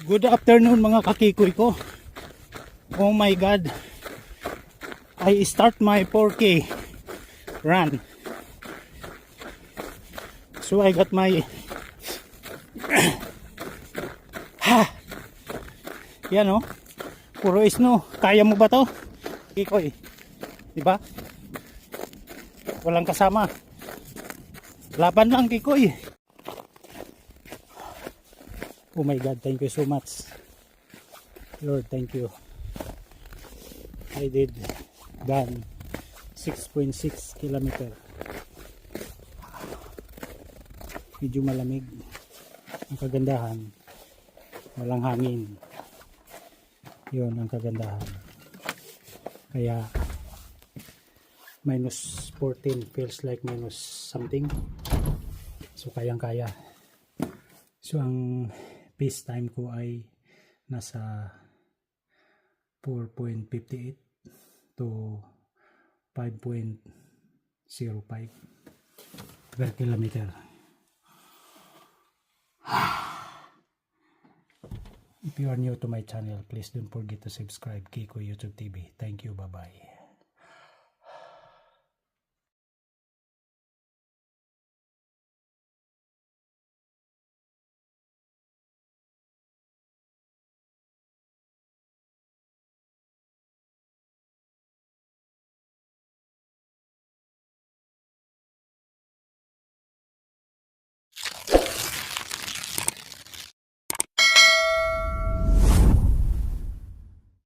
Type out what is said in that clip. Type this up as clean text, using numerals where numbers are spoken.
Good afternoon mga kakikoy ko. Oh my god. I start my 4K run. So I got my yan oh. Puro snow. Kaya mo ba to? Kikoy. Diba? Walang kasama. Laban lang Kikoy. Oh my god, thank you so much. Lord, thank you. I did done 6.6 kilometer. Medyo malamig. Ang kagandahan, walang hangin. Yun ang kagandahan. Kaya minus 14 feels like minus something. So kayang kaya. So ang pace time ko ay nasa 4.58 to 5.05 per kilometer. If you are new to my channel, please don't forget to subscribe Kiko YouTube TV. Thank you. Bye-bye.